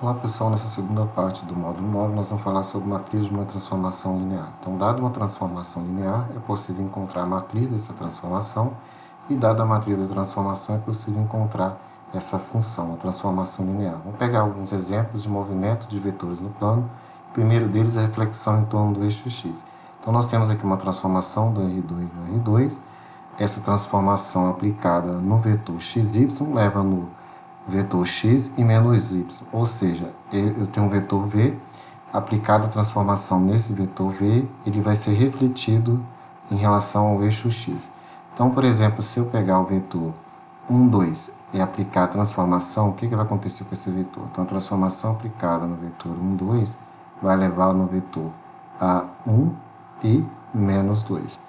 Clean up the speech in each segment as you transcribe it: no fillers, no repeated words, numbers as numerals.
Olá pessoal, nessa segunda parte do módulo 9 nós vamos falar sobre matriz de uma transformação linear. Então, dada uma transformação linear, é possível encontrar a matriz dessa transformação e dada a matriz da transformação é possível encontrar essa função, a transformação linear. Vamos pegar alguns exemplos de movimento de vetores no plano. O primeiro deles é a reflexão em torno do eixo x. Então, nós temos aqui uma transformação do R2 no R2. Essa transformação aplicada no vetor xy leva no vetor x e menos y, ou seja, eu tenho um vetor v, aplicada a transformação nesse vetor v, ele vai ser refletido em relação ao eixo x. Então, por exemplo, se eu pegar o vetor 1, 2 e aplicar a transformação, o que vai acontecer com esse vetor? Então, a transformação aplicada no vetor 1, 2 vai levar no vetor a 1 e menos 2.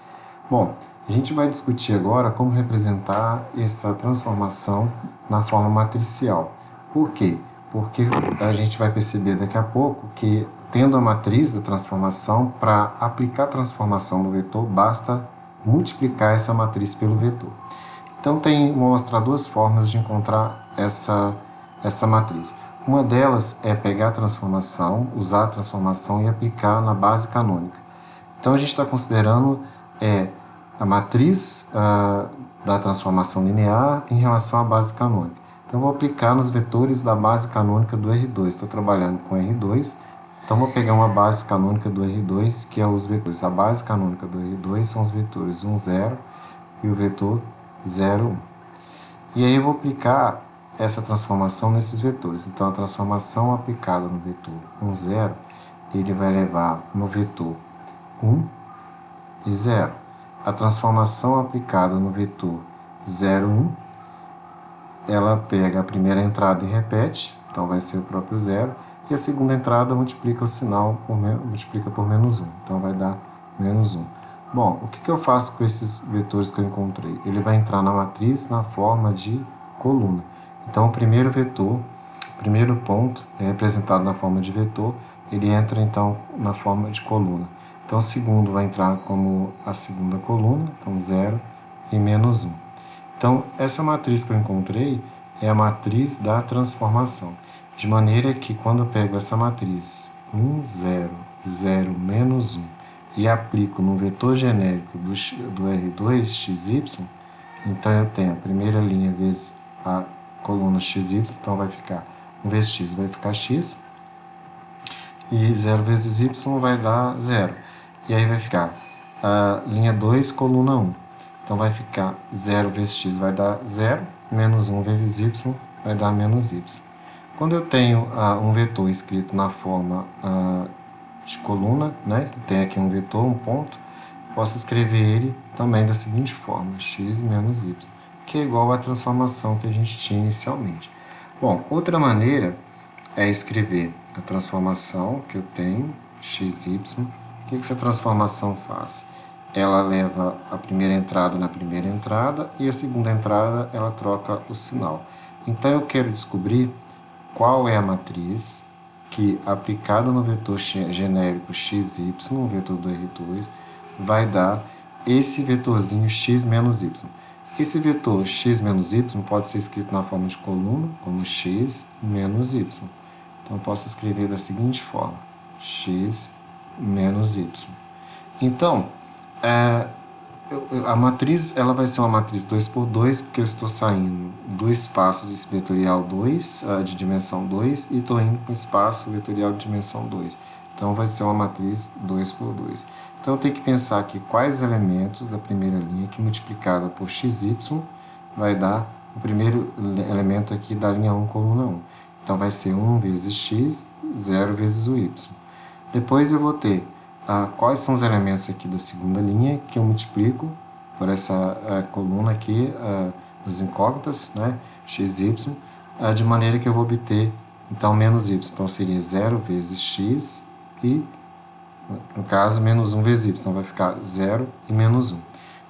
Bom, a gente vai discutir agora como representar essa transformação na forma matricial. Por quê? Porque a gente vai perceber daqui a pouco que, tendo a matriz da transformação, para aplicar a transformação no vetor, basta multiplicar essa matriz pelo vetor. Então, vou mostrar duas formas de encontrar essa matriz. Uma delas é pegar a transformação, usar a transformação e aplicar na base canônica. Então, a gente está considerando a matriz da transformação linear em relação à base canônica. Então, vou aplicar nos vetores da base canônica do R2. Estou trabalhando com R2, então vou pegar uma base canônica do R2, que é os vetores. A base canônica do R2 são os vetores 1, 0 e o vetor 0, 1. E aí eu vou aplicar essa transformação nesses vetores. Então, a transformação aplicada no vetor 1, 0, ele vai levar no vetor 1 e 0. A transformação aplicada no vetor 0, 1, ela pega a primeira entrada e repete, então vai ser o próprio 0, e a segunda entrada multiplica o sinal, multiplica por menos 1, então vai dar menos 1. Bom, o que eu faço com esses vetores que eu encontrei? Ele vai entrar na matriz na forma de coluna. Então, o primeiro vetor, o primeiro ponto, é representado na forma de vetor, ele entra então na forma de coluna. Então, o segundo vai entrar como a segunda coluna, então 0 e menos 1. Então, essa matriz que eu encontrei é a matriz da transformação. De maneira que, quando eu pego essa matriz 1, 0, 0, menos 1 e aplico no vetor genérico do R2, xy, então eu tenho a primeira linha vezes a coluna xy, então vai ficar 1 vezes x vai ficar x, e 0 vezes y vai dar 0. E aí vai ficar a linha 2, coluna 1. Então, vai ficar 0 vezes x vai dar 0, menos 1 vezes y vai dar menos y. Quando eu tenho um vetor escrito na forma de coluna, né? Tem aqui um vetor, um ponto, posso escrever ele também da seguinte forma, x menos y, que é igual à transformação que a gente tinha inicialmente. Bom, outra maneira é escrever a transformação que eu tenho, xy. O que essa transformação faz? Ela leva a primeira entrada na primeira entrada e a segunda entrada ela troca o sinal. Então, eu quero descobrir qual é a matriz que, aplicada no vetor genérico xy, o vetor do R2, vai dar esse vetorzinho x menos y. Esse vetor x menos y pode ser escrito na forma de coluna, como x menos y. Então, eu posso escrever da seguinte forma, x menos y. Então, a matriz ela vai ser uma matriz 2 por 2, porque eu estou saindo do espaço desse vetorial 2, de dimensão 2, e estou indo para o espaço vetorial de dimensão 2. Então, vai ser uma matriz 2 por 2. Então, eu tenho que pensar aqui quais elementos da primeira linha que multiplicada por xy vai dar o primeiro elemento aqui da linha 1, coluna 1. Então, vai ser 1 vezes x, 0 vezes o y. Depois eu vou ter quais são os elementos aqui da segunda linha que eu multiplico por essa coluna aqui das incógnitas, né, xy, de maneira que eu vou obter, então, menos y. Então, seria 0 vezes x e, no caso, menos 1 vezes y. Então, vai ficar 0 e menos 1.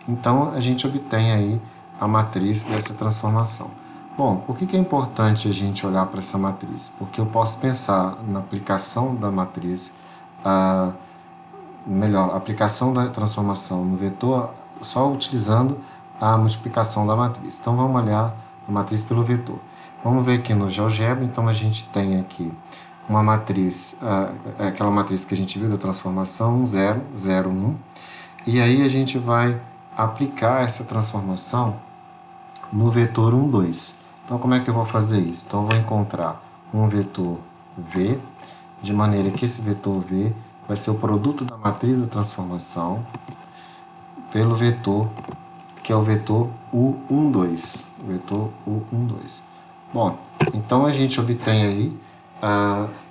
Então, a gente obtém aí a matriz dessa transformação. Bom, por que é importante a gente olhar para essa matriz? Porque eu posso pensar na aplicação da matriz, a aplicação da transformação no vetor só utilizando a multiplicação da matriz. Então, vamos olhar a matriz pelo vetor. Vamos ver aqui no GeoGebra, então a gente tem aqui uma matriz, aquela matriz que a gente viu da transformação 0, 0, 1, e aí a gente vai aplicar essa transformação no vetor 1, 2. Então, como é que eu vou fazer isso? Então, eu vou encontrar um vetor V, de maneira que esse vetor V vai ser o produto da matriz da transformação pelo vetor, que é o vetor U1, 2. O vetor U1, 2. Bom, então a gente obtém aí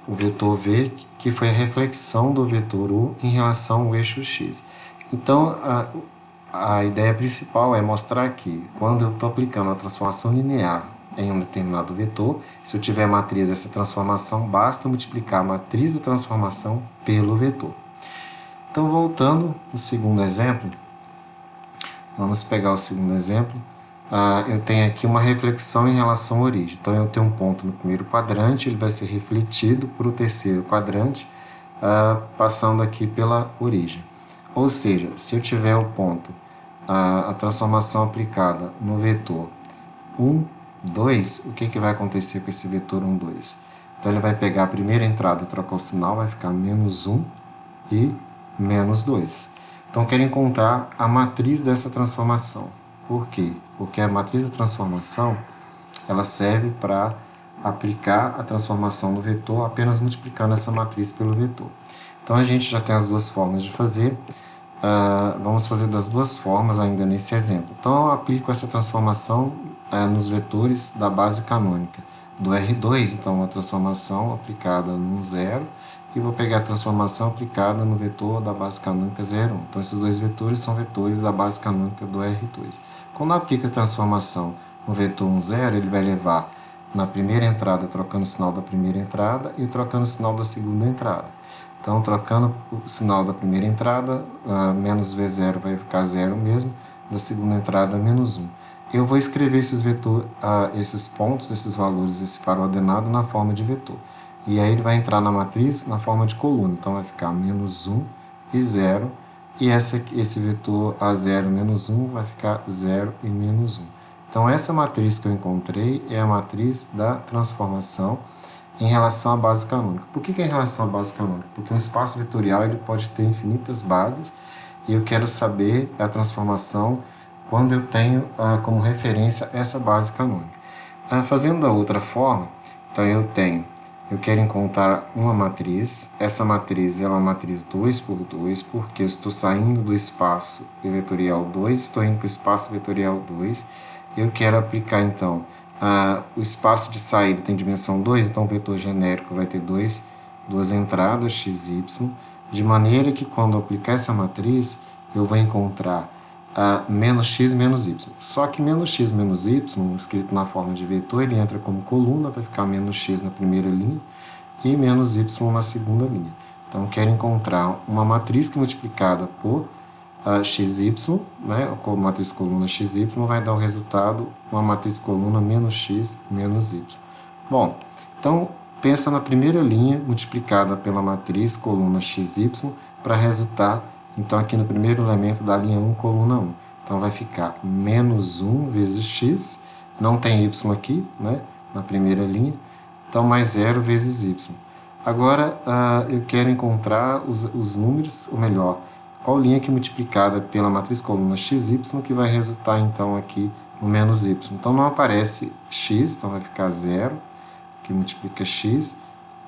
o vetor V, que foi a reflexão do vetor U em relação ao eixo X. Então, a ideia principal é mostrar que, quando eu estou aplicando a transformação linear em um determinado vetor, se eu tiver a matriz dessa transformação, basta multiplicar a matriz da transformação pelo vetor. Então, voltando ao segundo exemplo, vamos pegar o segundo exemplo. Eu tenho aqui uma reflexão em relação à origem. Então, eu tenho um ponto no primeiro quadrante, ele vai ser refletido para o terceiro quadrante, passando aqui pela origem. Ou seja, se eu tiver o ponto, a transformação aplicada no vetor 1, 2, o que vai acontecer com esse vetor 1, 2? Então, ele vai pegar a primeira entrada e trocar o sinal, vai ficar menos 1 e menos 2. Então, eu quero encontrar a matriz dessa transformação. Por quê? Porque a matriz da transformação ela serve para aplicar a transformação do vetor apenas multiplicando essa matriz pelo vetor. Então, a gente já tem as duas formas de fazer. Vamos fazer das duas formas ainda nesse exemplo. Então, eu aplico essa transformação nos vetores da base canônica do R2. Então, uma transformação aplicada no 0 e vou pegar a transformação aplicada no vetor da base canônica 0, 1. Então, esses dois vetores são vetores da base canônica do R2. Quando aplica a transformação no vetor 1, 0, ele vai levar na primeira entrada trocando o sinal da primeira entrada e trocando o sinal da segunda entrada. Então, trocando o sinal da primeira entrada, menos V0 vai ficar 0 mesmo, da segunda entrada, menos 1. Eu vou escrever esses pontos, esses valores, esse par ordenado na forma de vetor. E aí ele vai entrar na matriz na forma de coluna. Então, vai ficar menos 1 e 0. E esse vetor A0 menos 1 vai ficar 0 e menos 1. Então, essa matriz que eu encontrei é a matriz da transformação em relação à base canônica. Por que é em relação à base canônica? Porque um espaço vetorial ele pode ter infinitas bases e eu quero saber a transformação quando eu tenho como referência essa base canônica. Fazendo da outra forma, então eu quero encontrar uma matriz. Essa matriz é uma matriz 2 por 2, porque eu estou saindo do espaço vetorial 2, estou indo para o espaço vetorial 2. Eu quero aplicar, então, o espaço de saída tem dimensão 2, então o vetor genérico vai ter duas entradas, x e y, de maneira que quando eu aplicar essa matriz, eu vou encontrar menos x menos y. Só que menos x menos y, escrito na forma de vetor, ele entra como coluna, vai ficar menos x na primeira linha e menos y na segunda linha. Então, eu quero encontrar uma matriz que multiplicada por xy, né, com matriz coluna xy, vai dar o resultado, uma matriz coluna menos x menos y. Bom, então, pensa na primeira linha multiplicada pela matriz coluna xy para resultar, então, aqui no primeiro elemento da linha 1, coluna 1. Então, vai ficar menos 1 vezes x, não tem y aqui, né, na primeira linha, então, mais 0 vezes y. Agora, eu quero encontrar os números, ou melhor, qual linha que multiplicada pela matriz coluna xy que vai resultar, então, aqui no menos y. Então, não aparece x, então vai ficar 0, que multiplica x,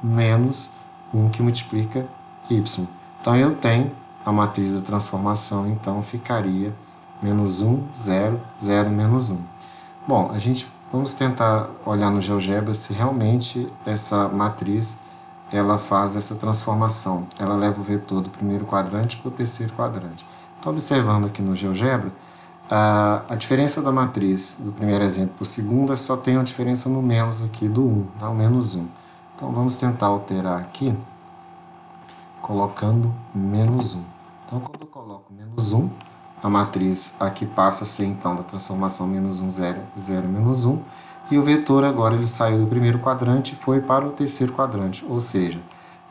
menos 1, que multiplica y. Então, eu tenho a matriz da transformação, então, ficaria menos 1, 0, 0, menos 1. Bom, vamos tentar olhar no GeoGebra se realmente essa matriz ela faz essa transformação. Ela leva o vetor do primeiro quadrante para o terceiro quadrante. Então, observando aqui no GeoGebra, a diferença da matriz do primeiro exemplo para o segundo só tem uma diferença no menos aqui do 1, tá? O menos 1. Então, vamos tentar alterar aqui, colocando menos 1. Então, quando eu coloco menos 1, a matriz aqui passa a ser, então, da transformação menos 1, 0, 0, menos 1, e o vetor agora ele saiu do primeiro quadrante e foi para o terceiro quadrante, ou seja,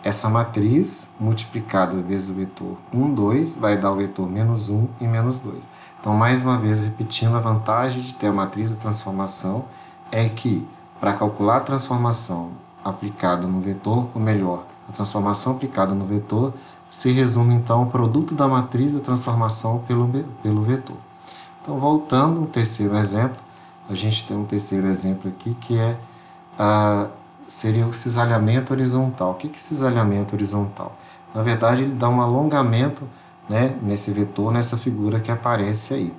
essa matriz multiplicada vezes o vetor 1, 2, vai dar o vetor menos 1 e menos 2. Então, mais uma vez, repetindo, a vantagem de ter a matriz da transformação é que para calcular a transformação aplicada no vetor, ou melhor, a transformação aplicada no vetor, se resume então ao produto da matriz da transformação pelo vetor. Então, voltando ao terceiro exemplo, a gente tem um terceiro exemplo aqui que seria o cisalhamento horizontal. O que é cisalhamento horizontal? Na verdade, ele dá um alongamento, né, nesse vetor, nessa figura que aparece aí.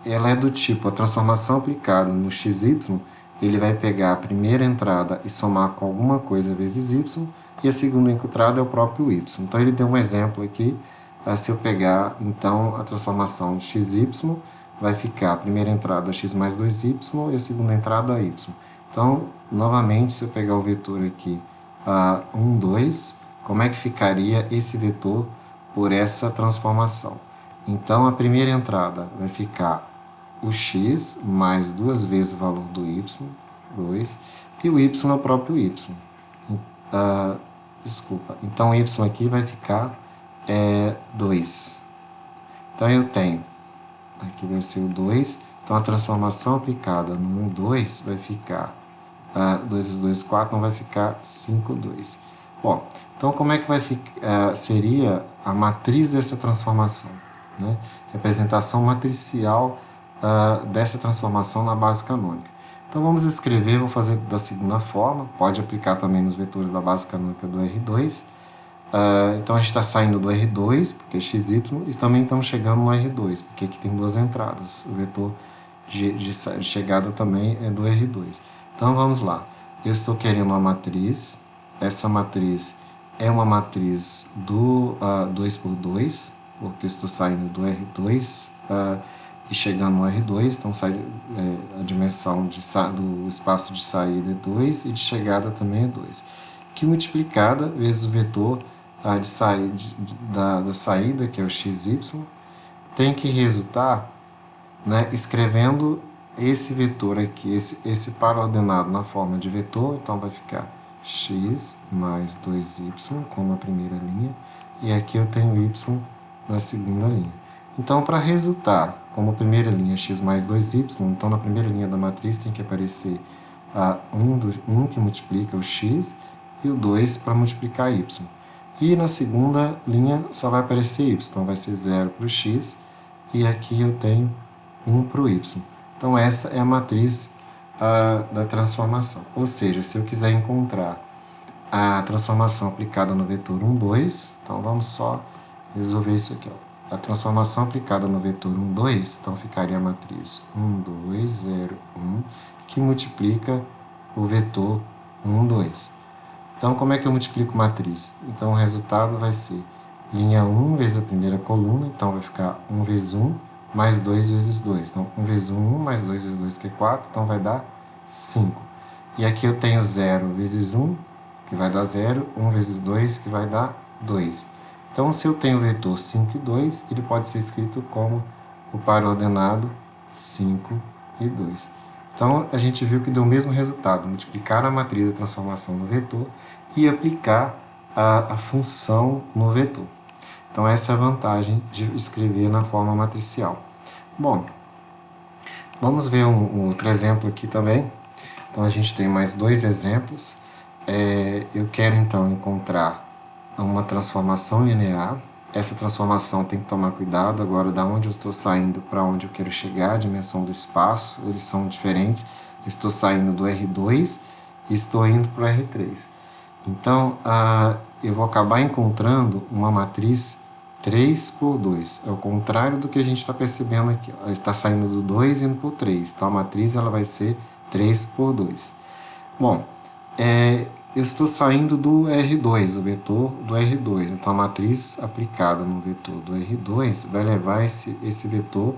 Ela é do tipo, a transformação aplicada no xy, ele vai pegar a primeira entrada e somar com alguma coisa vezes y, e a segunda entrada é o próprio y. Então, ele deu um exemplo aqui, se eu pegar, então, a transformação de xy, vai ficar a primeira entrada x mais 2y e a segunda entrada y. Então, novamente, se eu pegar o vetor aqui, 1, 2, como é que ficaria esse vetor por essa transformação? Então, a primeira entrada vai ficar o x mais 2 vezes o valor do y, 2, e o y é o próprio y. Então, o y aqui vai ficar 2. Então, eu tenho, aqui vai ser o 2, então a transformação aplicada no 1, 2 vai ficar 2 vezes 2, 4, então vai ficar 5, 2. Bom, então como é que vai ficar, seria a matriz dessa transformação, né? Representação matricial dessa transformação na base canônica. Então vamos escrever, vou fazer da segunda forma, pode aplicar também nos vetores da base canônica do R2. Então a gente está saindo do R2, porque é XY, e também estamos chegando no R2, porque aqui tem duas entradas. O vetor de chegada também é do R2. Então vamos lá. Eu estou querendo uma matriz. Essa matriz é uma matriz do 2 por 2, porque eu estou saindo do R2 e chegando no R2. Então a dimensão do espaço de saída é 2 e de chegada também é 2. Que multiplicada vezes o vetor da saída, que é o xy, tem que resultar, né, escrevendo esse vetor aqui, esse par ordenado na forma de vetor. Então vai ficar x mais 2y como a primeira linha, e aqui eu tenho y na segunda linha. Então, para resultar como a primeira linha x mais 2y, então na primeira linha da matriz tem que aparecer 1 que multiplica o x e o 2 para multiplicar y. E na segunda linha só vai aparecer y, então vai ser 0 para o x, e aqui eu tenho 1 para o y. Então essa é a matriz da transformação. Ou seja, se eu quiser encontrar a transformação aplicada no vetor 1, 2, então vamos só resolver isso aqui. Ó. A transformação aplicada no vetor 1, 2, então ficaria a matriz 1, 2, 0, 1, que multiplica o vetor 1, 2. Então, como é que eu multiplico matriz? Então, o resultado vai ser linha 1 vezes a primeira coluna, então vai ficar 1 vezes 1, mais 2 vezes 2. Então, 1 vezes 1, mais 2 vezes 2, que é 4, então vai dar 5. E aqui eu tenho 0 vezes 1, que vai dar 0, 1 vezes 2, que vai dar 2. Então, se eu tenho o vetor 5 e 2, ele pode ser escrito como o par ordenado 5 e 2. Então, a gente viu que deu o mesmo resultado, multiplicar a matriz da transformação no vetor e aplicar a função no vetor. Então, essa é a vantagem de escrever na forma matricial. Bom, vamos ver um outro exemplo aqui também. Então, a gente tem mais dois exemplos. Eu quero, então, encontrar uma transformação linear. Essa transformação tem que tomar cuidado agora da onde eu estou saindo para onde eu quero chegar, a dimensão do espaço, eles são diferentes. Eu estou saindo do R2 e estou indo para o R3. Então, eu vou acabar encontrando uma matriz 3 por 2. É o contrário do que a gente está percebendo aqui. Ela está saindo do 2 e indo para o 3. Então, a matriz ela vai ser 3 por 2. Bom, eu estou saindo do R2, o vetor do R2. Então, a matriz aplicada no vetor do R2 vai levar esse vetor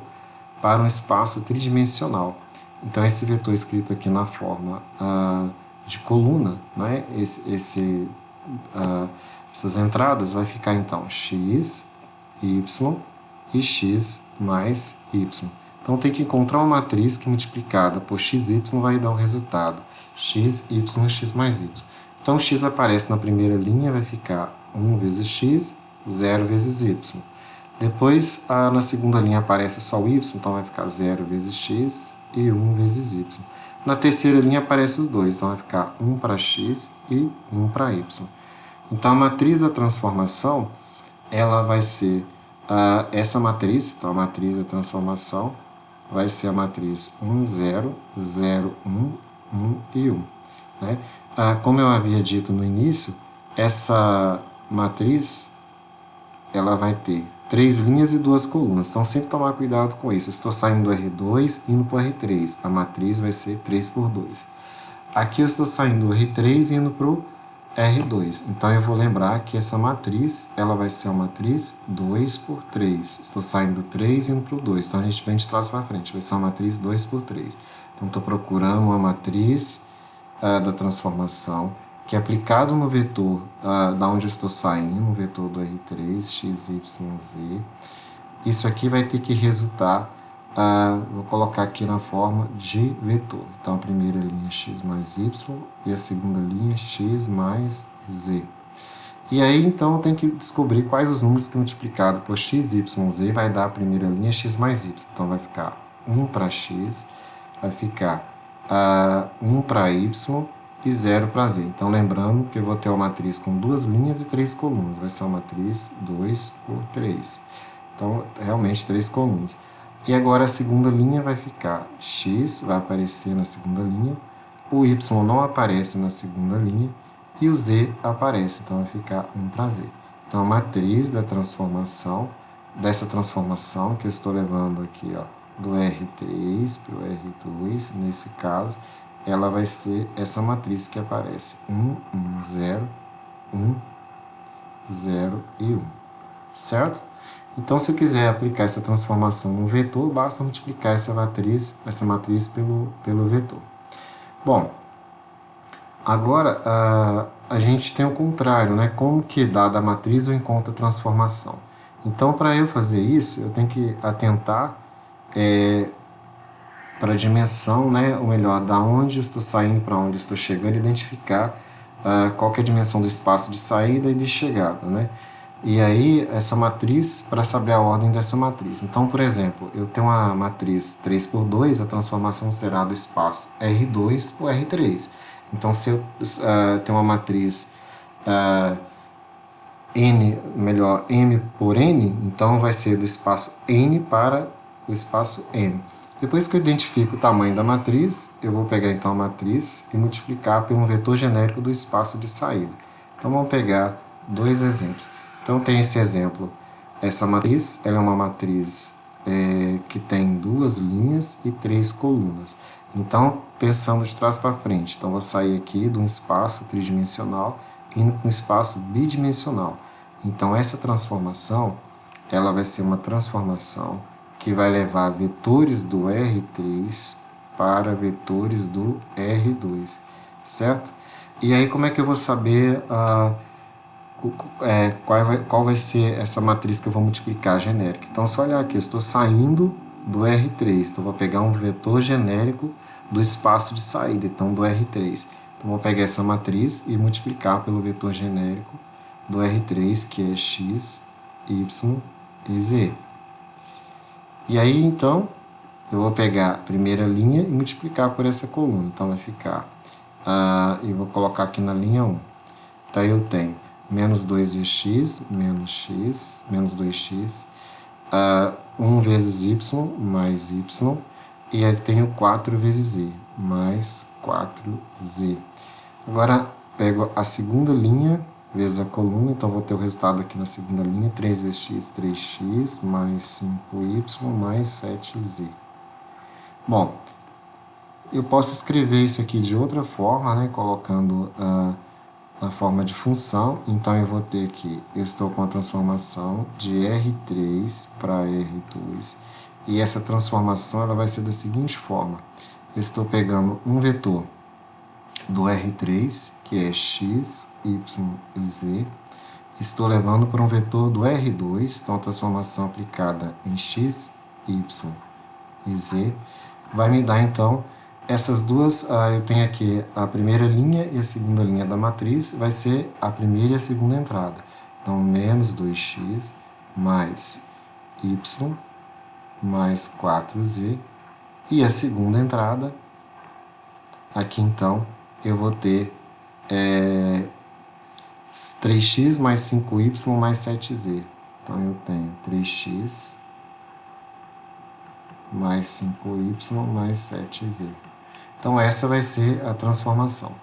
para um espaço tridimensional. Então, esse vetor escrito aqui na forma de coluna, né? Essas entradas vai ficar, então, x, y e x mais y. Então, tem que encontrar uma matriz que multiplicada por xy vai dar o resultado x, y e x mais y. Então, o x aparece na primeira linha, vai ficar 1 vezes x, 0 vezes y. Depois, na segunda linha aparece só o y, então vai ficar 0 vezes x e 1 vezes y. Na terceira linha aparece os dois, então vai ficar 1 para x e 1 para y. Então, a matriz da transformação, ela vai ser essa matriz, então a matriz da transformação vai ser a matriz 1, 0, 0, 1, 1 e 1. Né? Como eu havia dito no início, essa matriz ela vai ter 3 linhas e 2 colunas. Então, sempre tomar cuidado com isso. Eu estou saindo do R2 e indo para o R3. A matriz vai ser 3 por 2. Aqui eu estou saindo do R3 e indo para o R2. Então, eu vou lembrar que essa matriz ela vai ser uma matriz 2 por 3. Estou saindo do 3 e indo para o 2. Então, a gente vem de trás para frente. Vai ser uma matriz 2 por 3. Então, estou procurando uma matriz da transformação que é aplicado no vetor da onde eu estou saindo, no vetor do R3, x, y, z. Isso aqui vai ter que resultar, vou colocar aqui na forma de vetor. Então, a primeira linha é x mais y e a segunda linha é x mais z. E aí, então, eu tenho que descobrir quais os números que multiplicado por x, y, z vai dar a primeira linha x mais y. Então, vai ficar 1 para x, vai ficar 1 para y e 0 para z. Então, lembrando que eu vou ter uma matriz com 2 linhas e 3 colunas. Vai ser uma matriz 2 por 3. Então, realmente, 3 colunas. E agora, a segunda linha vai ficar x, vai aparecer na segunda linha, o y não aparece na segunda linha, e o z aparece. Então, vai ficar 1 para z. Então, a matriz da transformação, dessa transformação que eu estou levando aqui, ó, do R3 para o R2, nesse caso, ela vai ser essa matriz que aparece 1, 1, 0, 1, 0 e 1, certo? Então, se eu quiser aplicar essa transformação no vetor, basta multiplicar essa matriz pelo vetor. Bom, agora a gente tem o contrário, né? Como que dada a matriz eu encontro a transformação. Então, para eu fazer isso, eu tenho que atentar para a dimensão, né, ou melhor, da onde eu estou saindo para onde eu estou chegando, identificar qual que é a dimensão do espaço de saída e de chegada, né? E aí, essa matriz, para saber a ordem dessa matriz. Então, por exemplo, eu tenho uma matriz 3 por 2, a transformação será do espaço R2 por R3. Então, se eu tenho uma matriz M por N, então vai ser do espaço N para o espaço M. Depois que eu identifico o tamanho da matriz, eu vou pegar então a matriz e multiplicar por um vetor genérico do espaço de saída. Então, vamos pegar dois exemplos. Então, tem esse exemplo. Essa matriz, ela é uma matriz que tem 2 linhas e 3 colunas. Então, pensando de trás para frente, então vou sair aqui de um espaço tridimensional indo para um espaço bidimensional. Então, essa transformação, ela vai ser uma transformação que vai levar vetores do R3 para vetores do R2, certo? E aí, como é que eu vou saber qual vai ser essa matriz que eu vou multiplicar genérica? Então, só olhar aqui, eu estou saindo do R3, então vou pegar um vetor genérico do espaço de saída, então do R3. Então, vou pegar essa matriz e multiplicar pelo vetor genérico do R3, que é x, y e z. E aí, então, eu vou pegar a primeira linha e multiplicar por essa coluna. Então, vai ficar, eu vou colocar aqui na linha 1. Então, eu tenho menos 2x, menos 2x, 1 vezes y, mais y, e aí tenho 4 vezes z, mais 4z. Agora, pego a segunda linha vezes a coluna, então vou ter o resultado aqui na segunda linha, 3 vezes x, 3x, mais 5y, mais 7z. Bom, eu posso escrever isso aqui de outra forma, né, colocando na forma de função. Então, eu vou ter aqui, eu estou com a transformação de R3 para R2, e essa transformação ela vai ser da seguinte forma. Eu estou pegando um vetor do R3, que é x, y e z, estou levando para um vetor do R2, então a transformação aplicada em x, y e z, vai me dar então essas duas, eu tenho aqui a primeira linha e a segunda linha da matriz, vai ser a primeira e a segunda entrada. Então, menos 2x mais y mais 4z, e a segunda entrada Aqui, então, eu vou ter 3x mais 5y mais 7z. Então, eu tenho 3x mais 5y mais 7z. Então, essa vai ser a transformação.